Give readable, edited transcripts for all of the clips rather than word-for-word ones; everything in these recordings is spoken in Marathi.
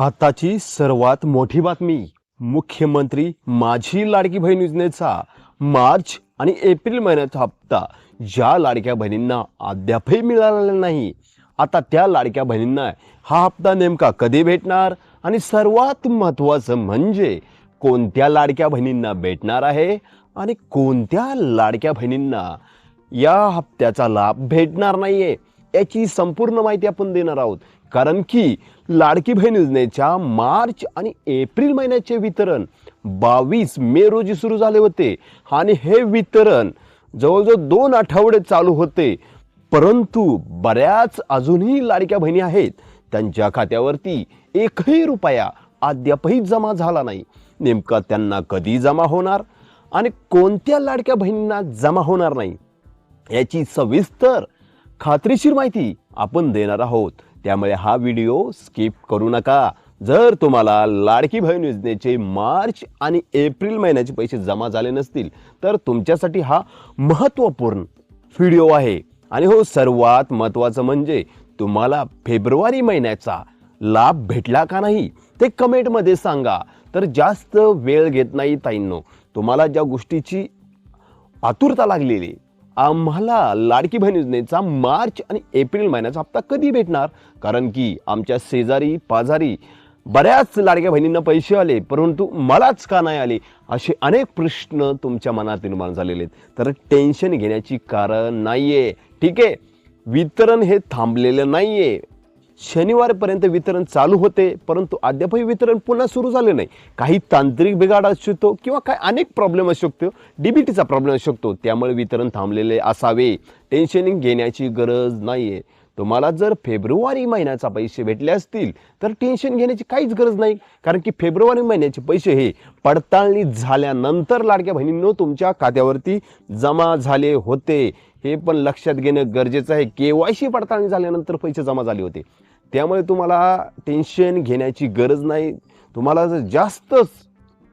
आताची सर्वात मोठी बातमी. मुख्यमंत्री माझी लाडकी बहीण योजनेचा मार्च आणि एप्रिल महिन्याचा हप्ता ज्या लाडक्या बहिणींना अद्यापही मिळालेला नाही, आता त्या लाडक्या बहिणींना हा हप्ता नेमका कधी भेटणार आणि सर्वात महत्त्वाचं म्हणजे कोणत्या लाडक्या बहिणींना भेटणार आहे आणि कोणत्या लाडक्या बहिणींना या हप्त्याचा लाभ भेटणार नाहीये याची संपूर्ण माहिती आपण देणार आहोत. कारण की लाडकी बहीण योजनेच्या मार्च आणि एप्रिल महिन्याचे वितरण 22 मे रोजी सुरू झाले होते आणि हे वितरण जवळजवळ 2 आठवडे चालू होते. परंतु बऱ्याच अजूनही लाडक्या बहिणी आहेत, त्यांच्या खात्यावरती एकही रुपया अद्यापही जमा झाला नाही. नेमका त्यांना कधी जमा होणार आणि कोणत्या लाडक्या बहिणींना जमा होणार नाही याची सविस्तर खात्रीशीर माहिती आपण देणार आहोत. त्यामुळे हा व्हिडिओ स्किप करू नका. जर तुम्हाला लाडकी बहीण योजनेचे मार्च आणि एप्रिल महिन्याचे पैसे जमा झाले नसतील तर तुमच्यासाठी हा महत्त्वपूर्ण व्हिडिओ आहे. आणि हो, सर्वात महत्त्वाचं म्हणजे तुम्हाला फेब्रुवारी महिन्याचा लाभ भेटला का नाही ते कमेंटमध्ये सांगा. तर जास्त वेळ घेत नाही ताईंनो, तुम्हाला ज्या गोष्टीची आतुरता लागलेली, आम्हाला लाडकी बहीण योजनेचा मार्च आणि एप्रिल महिन्याचा हप्ता कधी भेटणार, कारण की आमच्या शेजारी पाजारी बऱ्याच लाडक्या बहिणींना पैसे आले परंतु मलाच का नाही आले, असे अनेक प्रश्न तुमच्या मनात निर्माण झालेले आहेत. तर टेन्शन घेण्याची कारण नाहीये. ठीक आहे, वितरण हे थांबलेलं नाहीये. शनिवारपर्यंत वितरण चालू होते परंतु अद्यापही वितरण पुन्हा सुरू झाले नाही. काही तांत्रिक बिघाड असू शकतो किंवा काही अनेक प्रॉब्लेम असू शकतो, डीबीटीचा प्रॉब्लेम असू शकतो, त्यामुळे वितरण थांबलेले असावे. टेन्शन घेण्याची गरज नाहीये. तुम्हाला जर फेब्रुवारी महिन्याचा पैसे भेटले असतील तर टेन्शन घेण्याची काहीच गरज नाही, कारण की फेब्रुवारी महिन्याचे पैसे हे पडताळणी झाल्यानंतर लाडक्या बहिणींनो तुमच्या खात्यावरती जमा झाले होते. हे पण लक्षात घेणं गरजेचं आहे. केवायसी पडताळणी झाल्यानंतर पैसे जमा झाले होते, त्यामुळे तुम्हाला टेन्शन घेण्याची गरज नाही. तुम्हाला जर जास्तच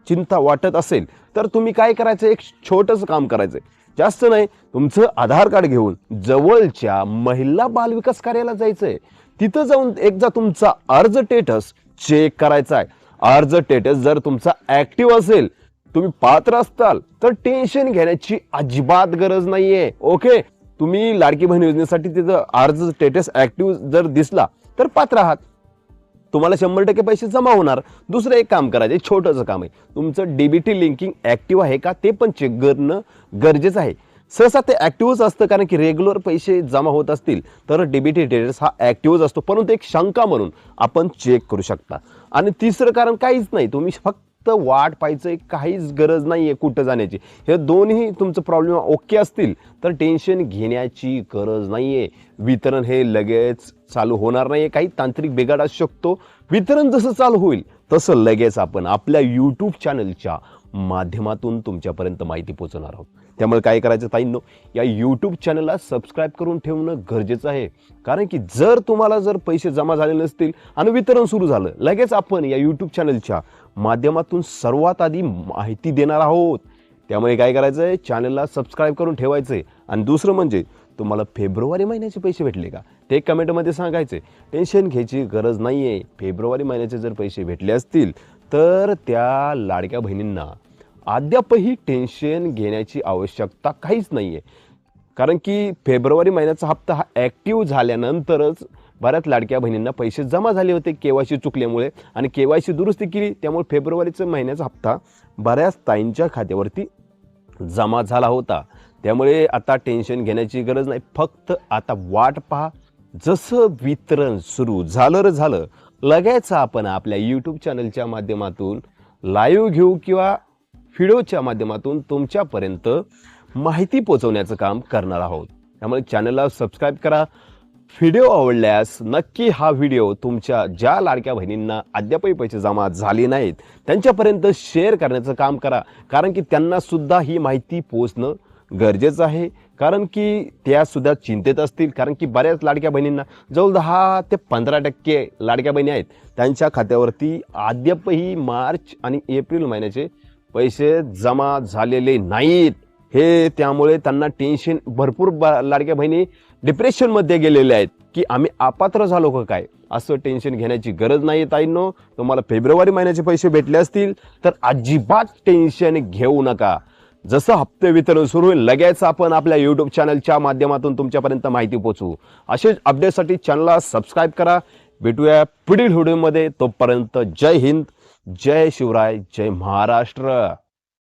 चिंता वाटत असेल तर तुम्ही काय करायचं, एक छोटंसं काम करायचं. जास्त नाही, तुमचं आधार कार्ड घेऊन जवळच्या महिला बालविकास कार्यालयाला जायचंय. तिथं जाऊन एकदा तुमचा अर्ज स्टेटस चेक करायचा आहे. अर्ज स्टेटस जर तुमचा ऍक्टिव्ह असेल, तुम्ही पात्र असताल तर टेन्शन घेण्याची अजिबात गरज नाहीये. ओके, तुम्ही लाडकी बहीण योजनेसाठी तिथं अर्ज स्टेटस ऍक्टिव्ह जर दिसला तर पात्र आहात, तुम्हाला 100% पैसे जमा होणार. दुसरं एक काम करायचं, छोटंसं काम आहे, तुमचं डीबीटी लिंकिंग ऍक्टिव्ह आहे का ते पण चेक करणं गरजेचं आहे. सहसा ते ऍक्टिव्हच असतं, कारण की रेग्युलर पैसे जमा होत असतील तर डीबीटी स्टेटस हा ऍक्टिव्हच असतो, परंतु एक शंका म्हणून आपण चेक करू शकता. आणि तिसरं कारण काहीच नाही, तुम्ही फक्त वाट पाहायचं, काहीच गरज नाहीये कुठं जाण्याची. हे दोन्ही तुमचं प्रॉब्लेम ओके असतील तर टेन्शन घेण्याची गरज नाहीये. वितरण हे लगेच चालू होणार नाहीये, काही तांत्रिक बिघाड असू शकतो. वितरण जसं चालू होईल तसं लगेच आपण आपल्या यूट्यूब चॅनलच्या माध्यमातून तुमच्यापर्यंत माहिती पोहोचवणार आहोत. त्यामुळे काय करायचं ताईंनो, या यूट्यूब चॅनलला सबस्क्राईब करून ठेवणं गरजेचं आहे. कारण की जर तुम्हाला जर पैसे जमा झाले नसतील आणि वितरण सुरू झालं, लगेच आपण या यूट्यूब चॅनलच्या माध्यमातून सर्वात आधी माहिती देणार आहोत. त्यामुळे काय करायचं आहे, चॅनलला सबस्क्राईब करून ठेवायचं आहे. आणि दुसरं म्हणजे तुम्हाला फेब्रुवारी महिन्याचे पैसे भेटले का ते कमेंटमध्ये सांगायचे. टेन्शन घ्यायची गरज नाही आहे. फेब्रुवारी महिन्याचे जर पैसे भेटले असतील तर त्या लाडक्या बहिणींना अद्यापही टेन्शन घेण्याची आवश्यकता काहीच नाही आहे, कारण की फेब्रुवारी महिन्याचा हप्ता हा ॲक्टिव्ह झाल्यानंतरच बऱ्याच लाडक्या बहिणींना पैसे जमा झाले होते केवायसी चुकल्यामुळे, आणि केवायसी दुरुस्ती केली त्यामुळे फेब्रुवारीचा महिन्याचा हप्ता बऱ्याच ताईंच्या खात्यावरती जमा झाला होता. त्यामुळे आता टेन्शन घेण्याची गरज नाही, फक्त आता वाट पहा. जसं वितरण सुरू झालं लगेच आपण आपल्या यूट्यूब चॅनलच्या माध्यमातून लाईव्ह घेऊ किंवा व्हिडिओच्या माध्यमातून तुमच्यापर्यंत माहिती पोहोचवण्याचं काम करणार आहोत. त्यामुळे चॅनलला सबस्क्राईब करा. व्हिडिओ आवडल्यास नक्की हा व्हिडिओ तुमच्या ज्या लाडक्या बहिणींना अद्यापही पैसे जमा झाले नाहीत त्यांच्यापर्यंत शेअर करण्याचं काम करा, कारण की त्यांना सुद्धा ही माहिती पोहोचणं गरजेचं आहे. कारण की त्या सुद्धा चिंतेत असतील, कारण की बऱ्याच लाडक्या बहिणींना जवळ 10 ते 15% लाडक्या बहिणी आहेत, त्यांच्या खात्यावरती अद्यापही मार्च आणि एप्रिल महिन्याचे पैसे जमा झालेले नाहीत. हे त्यामुळे त्यांना टेन्शन, भरपूर लाडक्या बहिणी डिप्रेशनमध्ये गेलेल्या आहेत की आम्ही अपात्र झालो का काय, असं टेन्शन घेण्याची गरज नाही ताईंनो. तुम्हाला फेब्रुवारी महिन्याचे पैसे भेटले असतील तर अजिबात टेन्शन घेऊ नका. जसं हप्ते वितरण सुरू होईल लगेच आपण आपल्या यूट्यूब चॅनलच्या माध्यमातून तुमच्यापर्यंत माहिती पोहोचवू. असेच अपडेटसाठी चॅनलला सबस्क्राईब करा. भेटूया पुढील व्हिडिओमध्ये. तोपर्यंत जय हिंद, जय शिवराय, जय महाराष्ट्र.